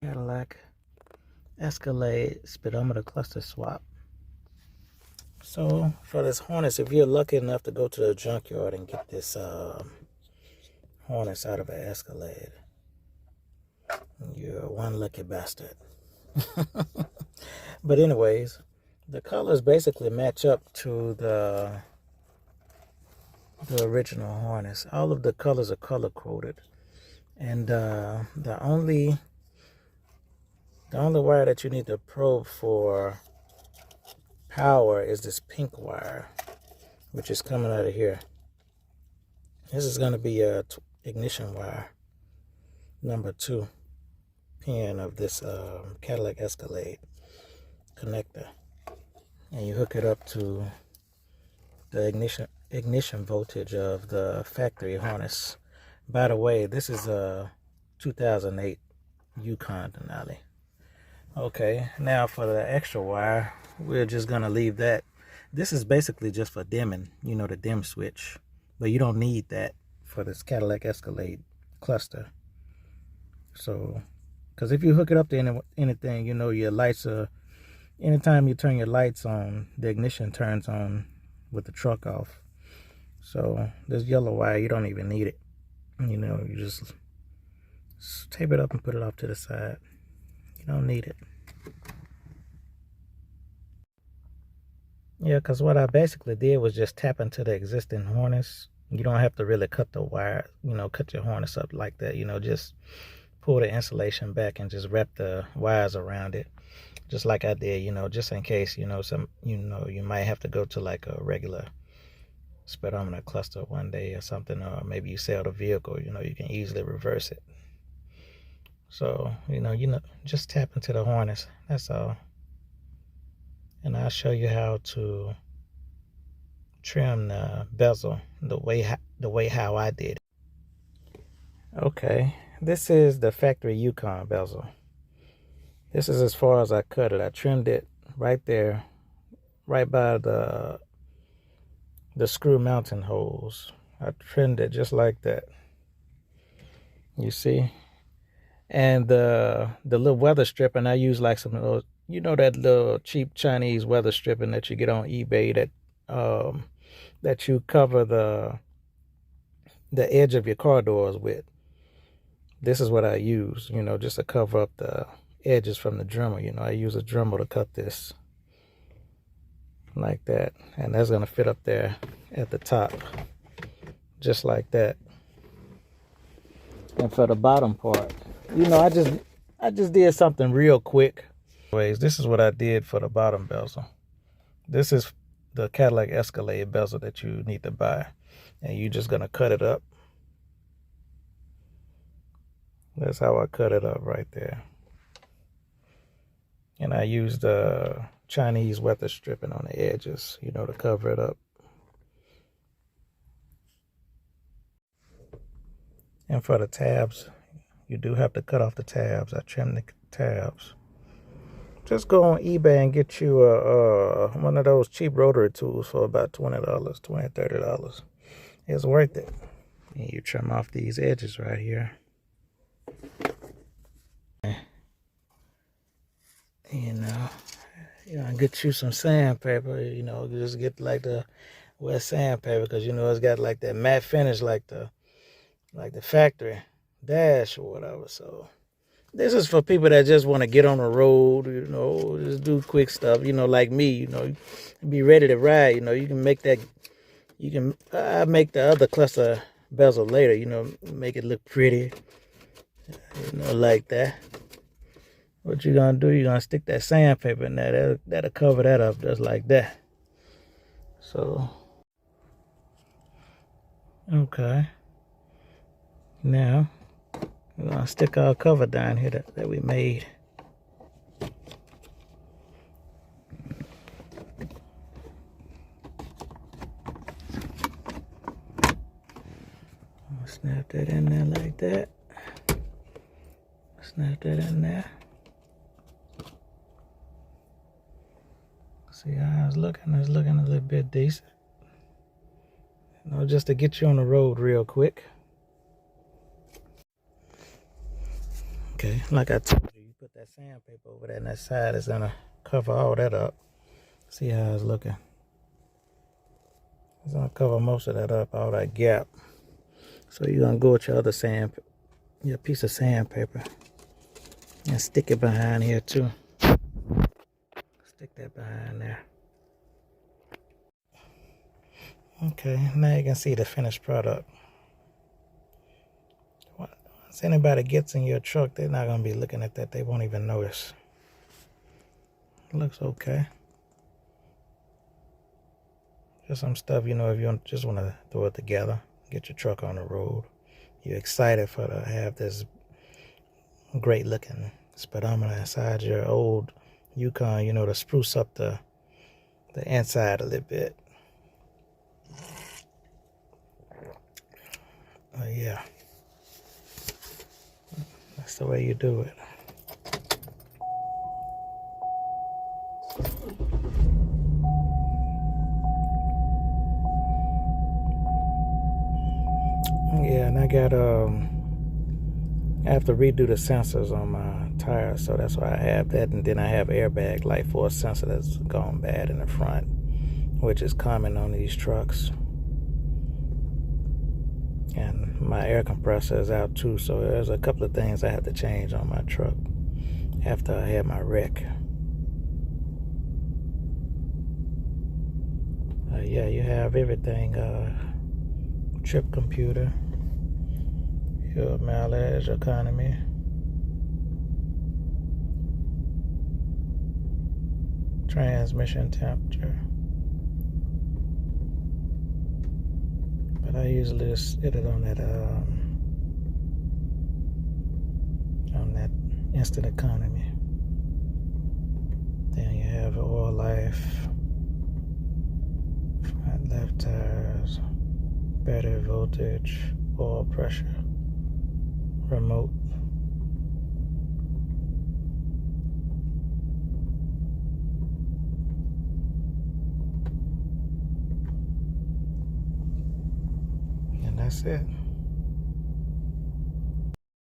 Cadillac Escalade speedometer cluster swap. So for this harness, if you're lucky enough to go to the junkyard and get this harness out of an Escalade, you're one lucky bastard. But anyways, the colors basically match up to the original harness. All of the colors are color coded, and the only wire that you need to probe for power is this pink wire, which is coming out of here. This is going to be a ignition wire, number 2 pin of this Cadillac Escalade connector, and you hook it up to the ignition voltage of the factory harness. By the way, this is a 2008 Yukon Denali. Okay, now for the extra wire, we're just going to leave that. This is basically just for dimming, you know, the dim switch. But you don't need that for this Cadillac Escalade cluster. So, because if you hook it up to anything, you know, your lights are, anytime you turn your lights on, the ignition turns on with the truck off. So, this yellow wire, you don't even need it. You know, you just tape it up and put it off to the side. You don't need it. Yeah, because what I basically did was just tap into the existing harness. You don't have to really cut the wire, you know, cut your harness up like that. You know, just pull the insulation back and just wrap the wires around it. Just like I did, you know, just in case, you know, you might have to go to like a regular speedometer cluster one day or something, or maybe you sell the vehicle, you know, you can easily reverse it. So, you know, just tap into the harness. That's all. And I'll show you how to trim the bezel the way how I did it. Okay, this is the factory Yukon bezel. This is as far as I cut it. I trimmed it right there, right by the screw mounting holes. I trimmed it just like that. You see? And the little weather stripping, I use like some of those, you know, that little cheap Chinese weather stripping that you get on eBay that you cover the edge of your car doors with. This is what I use, you know, just to cover up the edges from the Dremel. You know, I use a Dremel to cut this like that, and that's gonna fit up there at the top, just like that. And for the bottom part, you know, I just did something real quick. Anyways, this is what I did for the bottom bezel. This is the Cadillac Escalade bezel that you need to buy, and you're just gonna cut it up. That's how I cut it up right there. And I used the Chinese weather stripping on the edges, you know, to cover it up. And for the tabs, you do have to cut off the tabs. I trimmed the tabs. Just go on eBay and get you one of those cheap rotary tools for about $20, $20, $30. It's worth it. And you trim off these edges right here. You know, get you some sandpaper. You know, just get like the wet sandpaper, because you know it's got like that matte finish, like the factory dash or whatever. So this is for people that just want to get on the road, you know, just do quick stuff, you know, like me, you know, be ready to ride. You know, you can make that, I make the other cluster bezel later, you know, make it look pretty, you know, like that. What you're going to do, you're going to stick that sandpaper in there. That'll cover that up just like that. So, okay. Now, we're going to stick our cover down here that we made. Snap that in there like that. Snap that in there. See how it's looking? It's looking a little bit decent. You know, just to get you on the road real quick. Okay, like I told you, you put that sandpaper over there, and that side is gonna cover all that up. See how it's looking. It's gonna cover most of that up, all that gap. So you're gonna go with your other your piece of sandpaper, and stick it behind here too. Stick that behind there. Okay, now you can see the finished product. Once anybody gets in your truck, they're not gonna be looking at that. They won't even notice. It looks okay. Just some stuff, you know, if you just want to throw it together, get your truck on the road. You're excited to have this great looking speedometer inside your old Yukon, you know, to spruce up the inside a little bit. Yeah, that's the way you do it. Yeah, and I have to redo the sensors on my tires, so that's why I have that. And then I have airbag light for a sensor that's gone bad in the front, which is common on these trucks. And my air compressor is out too, so there's a couple of things I have to change on my truck after I had my wreck. Yeah, you have everything. Trip computer, your mileage, economy, transmission temperature. But I usually just hit it on that instant economy. Then you have oil life, front left tires, battery voltage, oil pressure, remote. And that's it.